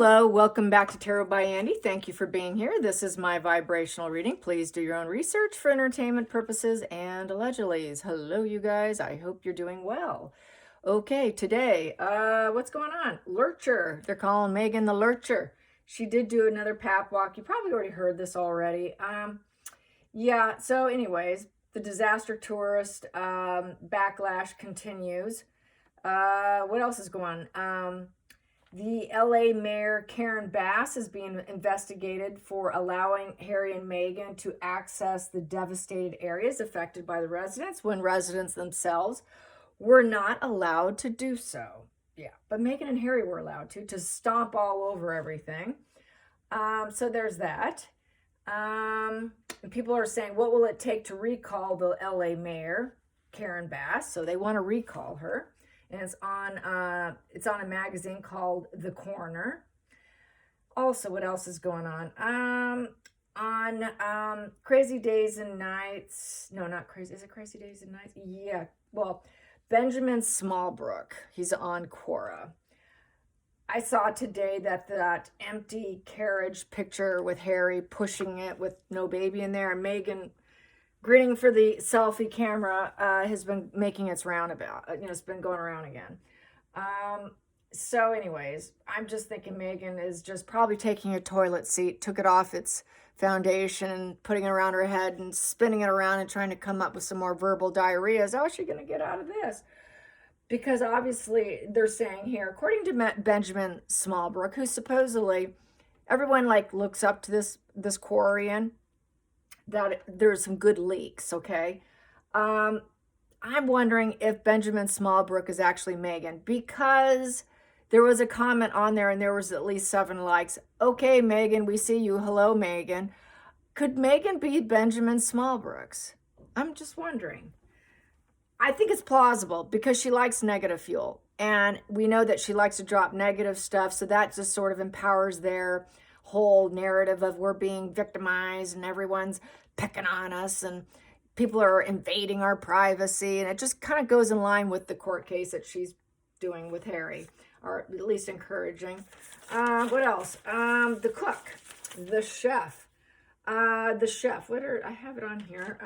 Hello, welcome back to Tarot by Andy. Thank you for being here. This is my vibrational reading. Please do your own research for entertainment purposes and allegedly. Hello, you guys. I hope you're doing well. Okay, today, what's going on? Lurcher. They're calling Megan the Lurcher. She did do another pap walk. You probably already heard this already. Yeah, so anyways, the disaster tourist backlash continues. What else is going on? The LA Mayor Karen Bass is being investigated for allowing Harry and Meghan to access the devastated areas affected by the residents when residents themselves were not allowed to do so. Yeah, but Meghan and Harry were allowed to stomp all over everything. So there's that. And people are saying, what will it take to recall the LA Mayor Karen Bass? So they want to recall her. And it's on a magazine called The Corner. Also, what else is going on? Crazy Days and Nights. No, not Crazy. Is it Crazy Days and Nights? Yeah. Well, Benjamin Smallbrook. He's on Quora. I saw today that empty carriage picture with Harry pushing it with no baby in there, and Meghan grinning for the selfie camera has been making its roundabout. It's been going around again. So anyways, I'm just thinking Meghan is just probably taking a toilet seat, took it off its foundation and putting it around her head and spinning it around and trying to come up with some more verbal diarrheas. How is she going to get out of this? Because obviously they're saying here, according to Benjamin Smallbrook, who supposedly everyone looks up to this Quarian, that there's some good leaks, okay? I'm wondering if Benjamin Smallbrook is actually Meghan, because there was a comment on there and there was at least 7 likes. Okay, Meghan, we see you. Hello, Meghan. Could Meghan be Benjamin Smallbrook's? I'm just wondering. I think it's plausible because she likes negative fuel. And we know that she likes to drop negative stuff. So that just sort of empowers their whole narrative of we're being victimized and everyone's picking on us and people are invading our privacy. And it just kind of goes in line with the court case that she's doing with Harry, or at least encouraging. What else? The cook, the chef. I have it on here.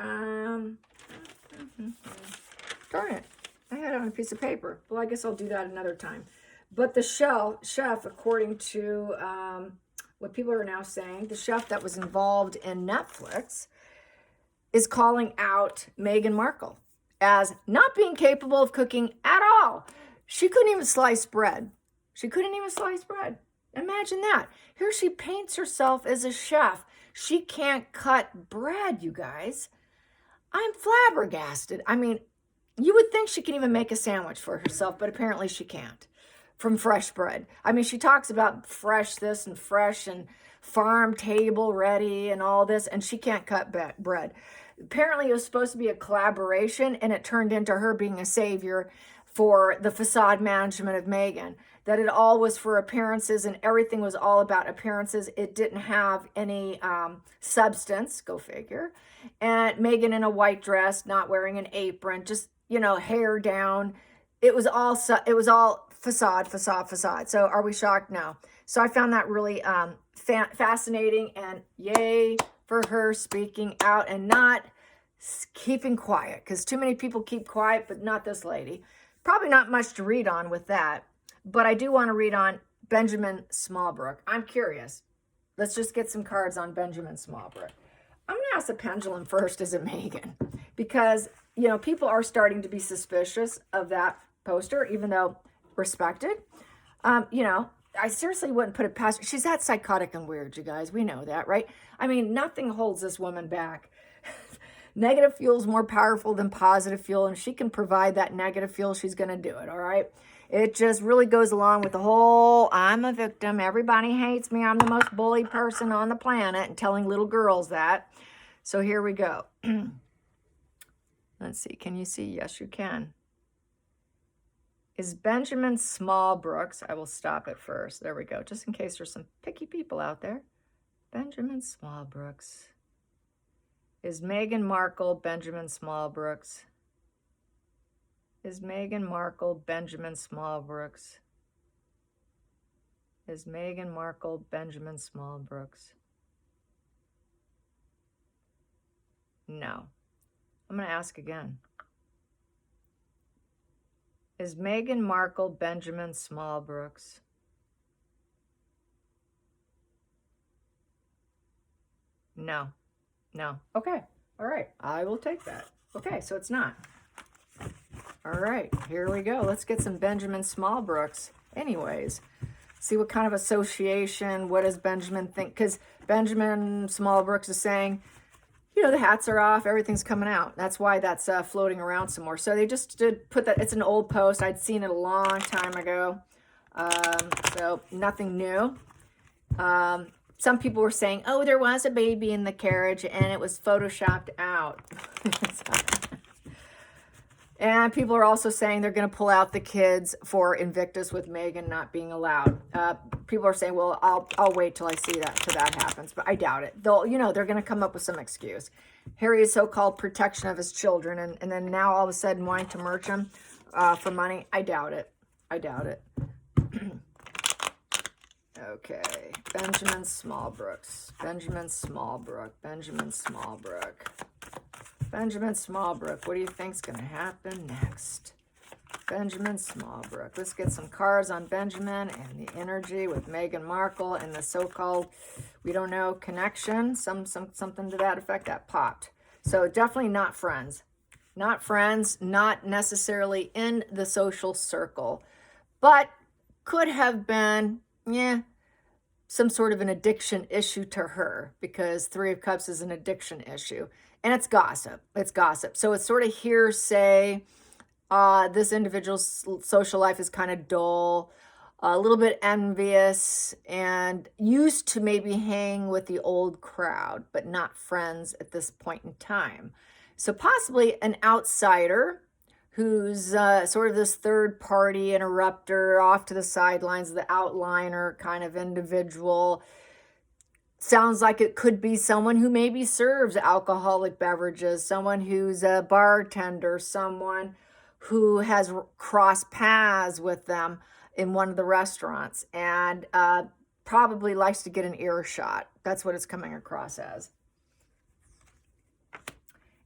Darn it. I had it on a piece of paper. Well, I guess I'll do that another time. But the chef, according to what people are now saying, the chef that was involved in Netflix is calling out Meghan Markle as not being capable of cooking at all. She couldn't even slice bread. Imagine that. Here she paints herself as a chef. She can't cut bread, you guys. I'm flabbergasted. I mean, you would think she can even make a sandwich for herself, but apparently she can't from fresh bread. I mean, she talks about fresh this and fresh and farm table ready and all this, and she can't cut bread. Apparently, it was supposed to be a collaboration, and it turned into her being a savior for the facade management of Meghan, that it all was for appearances and everything was all about appearances. It didn't have any substance, go figure. And Meghan in a white dress, not wearing an apron, just, hair down. It was all facade. So are we shocked? No. So I found that really fascinating, and yay for her speaking out and not keeping quiet, because too many people keep quiet, but not this lady. Probably not much to read on with that, but I do want to read on Benjamin Smallbrook. I'm curious. Let's just get some cards on Benjamin Smallbrook. I'm going to ask the pendulum first. Is it Meghan? Because, people are starting to be suspicious of that poster, even though respected. I seriously wouldn't put it past her. She's that psychotic and weird, you guys. We know that, right? I mean, nothing holds this woman back. Negative fuel is more powerful than positive fuel, and if she can provide that negative fuel, she's going to do it, all right? It just really goes along with the whole, I'm a victim, everybody hates me, I'm the most bullied person on the planet, and telling little girls that. So here we go. Let's see, can you see? Yes, you can. Is Benjamin Smallbrooks, I will stop it first. There we go, just in case there's some picky people out there. Benjamin Smallbrooks. Is Meghan Markle Benjamin Smallbrooks? Is Meghan Markle Benjamin Smallbrooks? Is Meghan Markle Benjamin Smallbrooks? No. I'm going to ask again. Is Meghan Markle Benjamin Smallbrooks? No. No. Okay. All right. I will take that. Okay, so it's not. All right, here we go. Let's get some Benjamin Smallbrooks. Anyways, see what kind of association, what does Benjamin think? Because Benjamin Smallbrooks is saying, you know, the hats are off, everything's coming out. That's why that's floating around some more. So they just did put that, it's an old post. I'd seen it a long time ago. So nothing new. Some people were saying, oh, there was a baby in the carriage and it was photoshopped out. And people are also saying they're going to pull out the kids for Invictus with Meghan not being allowed. People are saying, well, I'll wait till I see that till that happens, but I doubt it. They'll, you know, they're going to come up with some excuse. Harry's so-called protection of his children, and then now all of a sudden wanting to merch them for money. I doubt it. I doubt it. Okay, Benjamin Smallbrooks. Benjamin Smallbrook. Benjamin Smallbrook. Benjamin Smallbrook. What do you think's going to happen next? Benjamin Smallbrook. Let's get some cards on Benjamin and the energy with Meghan Markle and the so-called, we don't know, connection. Something to that effect that popped. So definitely not friends. Not friends, not necessarily in the social circle, but could have been, yeah, some sort of an addiction issue to her, because Three of Cups is an addiction issue. And it's gossip. It's gossip. So it's sort of hearsay. This individual's social life is kind of dull, a little bit envious, and used to maybe hang with the old crowd, but not friends at this point in time. So possibly an outsider who's sort of this third party interrupter, off to the sidelines, the outliner kind of individual. Sounds like it could be someone who maybe serves alcoholic beverages, someone who's a bartender, someone who has crossed paths with them in one of the restaurants, and probably likes to get an earshot. That's what it's coming across as.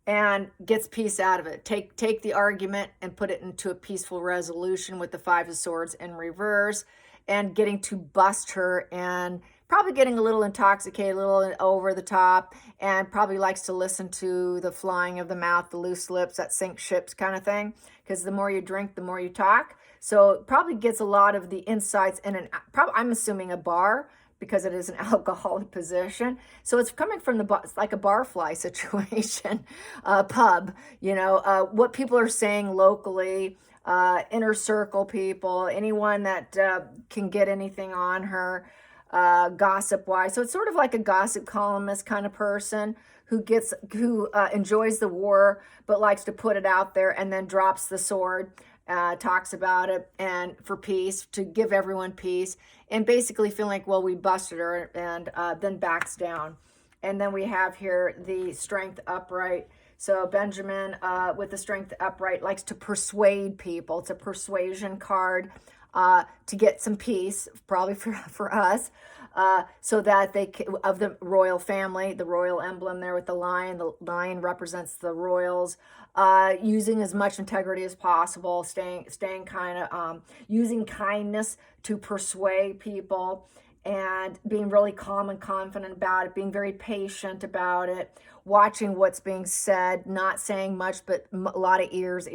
And gets peace out of it. Take the argument and put it into a peaceful resolution with the Five of Swords in reverse, and getting to bust her, and probably getting a little intoxicated, a little over the top, and probably likes to listen to the flying of the mouth, the loose lips, that sink ships kind of thing, because the more you drink, the more you talk. So it probably gets a lot of the insights in I'm assuming a bar, because it is an alcoholic position. So it's coming from it's like a barfly situation, pub, you know, what people are saying locally, inner circle people, anyone that can get anything on her, gossip wise. So it's sort of like a gossip columnist kind of person who enjoys the war, but likes to put it out there and then drops the sword. Talks about it and for peace, to give everyone peace, and basically feeling like, well, we busted her, and then backs down. And then we have here the Strength upright. So Benjamin with the Strength upright likes to persuade people. It's a persuasion card to get some peace, probably for us. So that of the royal family, the royal emblem there with the lion represents the royals, using as much integrity as possible, staying kind of, using kindness to persuade people, and being really calm and confident about it, being very patient about it, watching what's being said, not saying much, but a lot of ears,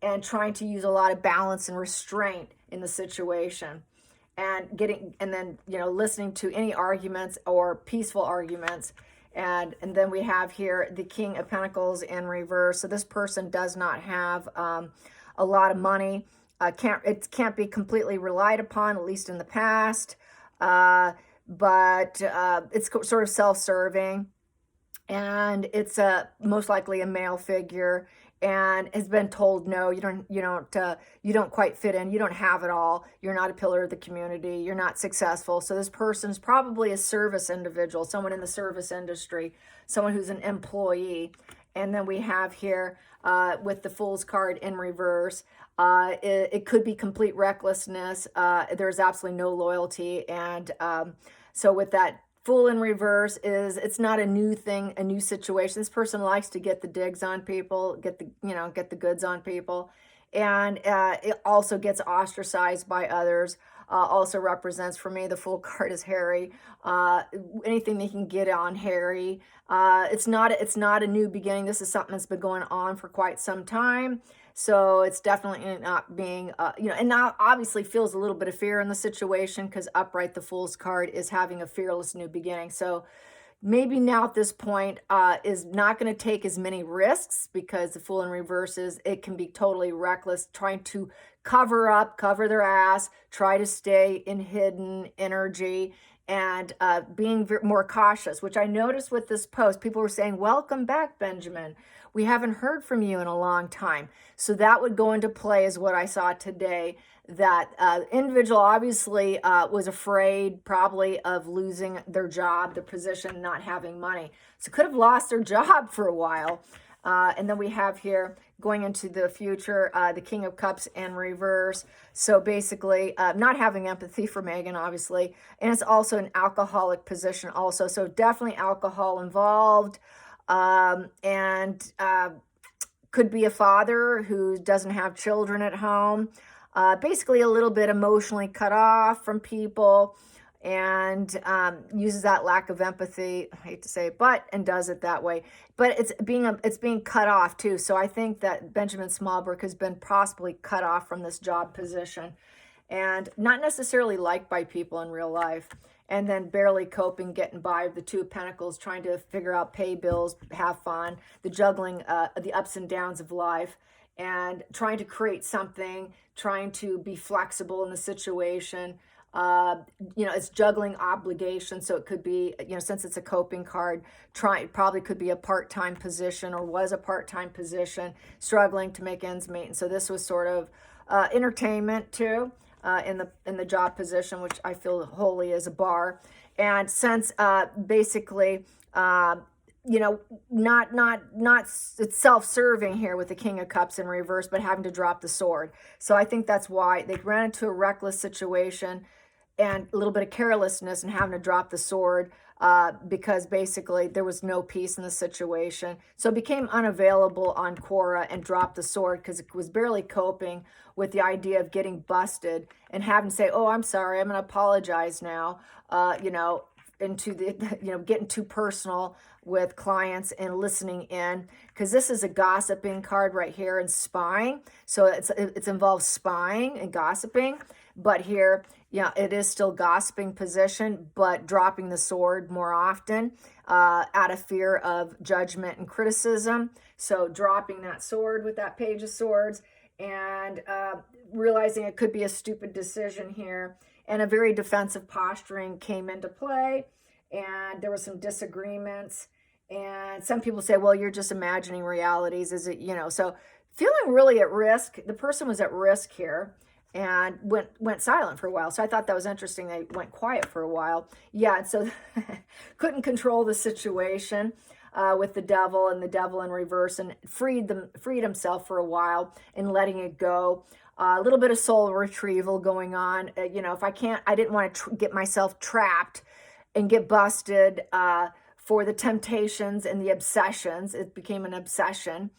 and trying to use a lot of balance and restraint in the situation. And then, you know, listening to any arguments or peaceful arguments. And then we have here the King of Pentacles in reverse. So this person does not have a lot of money. It can't be completely relied upon, at least in the past. But it's sort of self-serving. And it's most likely a male figure, and has been told, no, you don't quite fit in, you don't have it all, you're not a pillar of the community, you're not successful. So this person's probably a service individual, someone in the service industry, someone who's an employee. And then we have here with the Fool's card in reverse, It could be complete recklessness. There's absolutely no loyalty. And so with that Fool in reverse it's not a new thing, a new situation. This person likes to get the digs on people, get the goods on people. And it also gets ostracized by others. Also represents for me, the Fool card is Harry. Anything they can get on Harry. It's not a new beginning. This is something that's been going on for quite some time. So it's definitely not being, and now obviously feels a little bit of fear in the situation, because upright, the Fool's card is having a fearless new beginning. So maybe now at this point is not going to take as many risks, because the Fool in reverse it can be totally reckless, trying to cover their ass, try to stay in hidden energy, and being more cautious, which I noticed with this post. People were saying, welcome back, Benjamin. We haven't heard from you in a long time. So that would go into play as what I saw today, that individual obviously was afraid probably of losing their job, their position, not having money. So could have lost their job for a while. And then we have here, going into the future, the King of Cups in reverse. So basically, not having empathy for Megan, obviously. And it's also an alcoholic position also. So definitely alcohol involved. And could be a father who doesn't have children at home. Basically a little bit emotionally cut off from people, and uses that lack of empathy, I hate to say it, and does it that way. But it's being cut off too. So I think that Benjamin Smallbrook has been possibly cut off from this job position, and not necessarily liked by people in real life. And then barely coping, getting by with the Two of Pentacles, trying to figure out, pay bills, have fun, the juggling, the ups and downs of life, and trying to create something, trying to be flexible in the situation. It's juggling obligations. So it could be, since it's a coping card, probably could be a part-time position, or was a part-time position, struggling to make ends meet. And so this was sort of entertainment too, in the job position, which I feel wholly is a bar. And since basically not it's self-serving here with the King of Cups in reverse, but having to drop the sword. So I think that's why they ran into a reckless situation and a little bit of carelessness and having to drop the sword, because basically there was no peace in the situation. So it became unavailable on Quora and dropped the sword, because it was barely coping with the idea of getting busted and having to say, oh, I'm sorry, I'm going to apologize now, into the, getting too personal with clients and listening in, because this is a gossiping card right here, and spying. So it's involves spying and gossiping. But here, it is still gossiping position, but dropping the sword more often, out of fear of judgment and criticism. So dropping that sword with that Page of Swords, and realizing it could be a stupid decision here. And a very defensive posturing came into play, and there were some disagreements. And some people say, well, you're just imagining realities. Is it, so feeling really at risk. The person was at risk here, and went silent for a while. So I thought that was interesting. They went quiet for a while. Yeah, so couldn't control the situation with the Devil, and the Devil in reverse, and freed himself for a while and letting it go. A little bit of soul retrieval going on. If I didn't want to get myself trapped and get busted for the temptations and the obsessions. It became an obsession.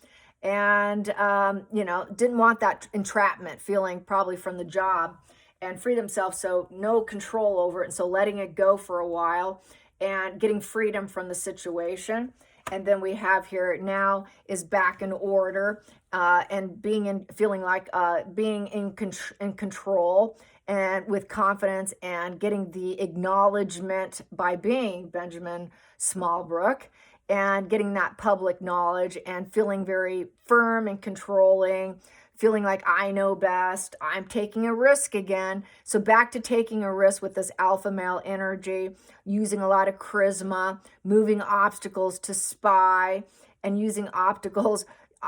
And, didn't want that entrapment feeling probably from the job, and freed himself. So no control over it. And so letting it go for a while and getting freedom from the situation. And then we have here now is back in order, and feeling like being in control, and with confidence, and getting the acknowledgement by being Benjamin Smallbrook, and getting that public knowledge, and feeling very firm and controlling, feeling like I know best. I'm taking a risk again. So back to taking a risk with this alpha male energy, using a lot of charisma, moving obstacles to spy, and using obstacles,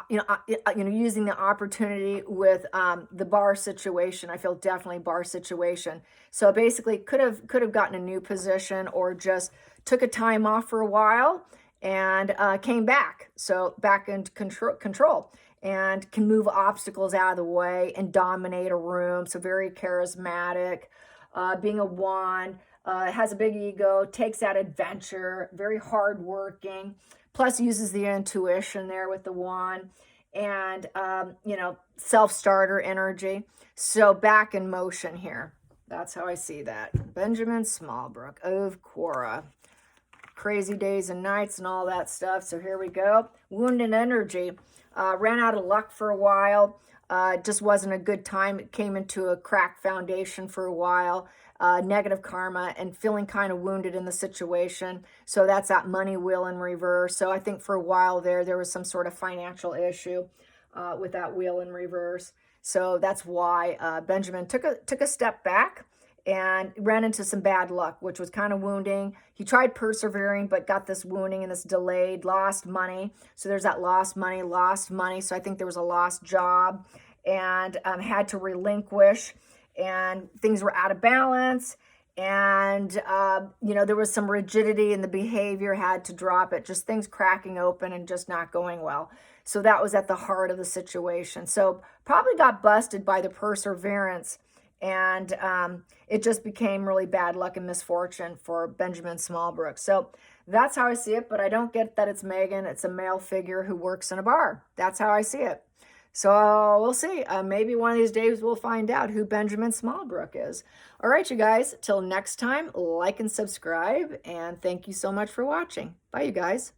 using the opportunity with the bar situation. I feel definitely bar situation. So basically could have gotten a new position, or just took a time off for a while and came back. So back into control. and can move obstacles out of the way and dominate a room. So very charismatic. Being a wand, has a big ego, takes that adventure, very hardworking, plus uses the intuition there with the wand, and, self-starter energy. So back in motion here. That's how I see that. Benjamin Smallbrook of Quora. Crazy days and nights and all that stuff. So here we go. Wounded energy. Ran out of luck for a while. Just wasn't a good time. It came into a cracked foundation for a while. Negative karma and feeling kind of wounded in the situation. So that's that money wheel in reverse. So I think for a while there was some sort of financial issue with that wheel in reverse. So that's why Benjamin took a step back and ran into some bad luck, which was kind of wounding. He tried persevering, but got this wounding and this delayed, lost money. So there's that lost money. So I think there was a lost job, and had to relinquish, and things were out of balance. And, there was some rigidity in the behavior, had to drop it, just things cracking open and just not going well. So that was at the heart of the situation. So probably got busted by the perseverance, and it just became really bad luck and misfortune for Benjamin Smallbrook. So that's how I see it, but I don't get that it's Megan. It's a male figure who works in a bar. That's how I see it. So we'll see. Maybe one of these days we'll find out who Benjamin Smallbrook is. All right, you guys. Till next time, like and subscribe, and thank you so much for watching. Bye, you guys.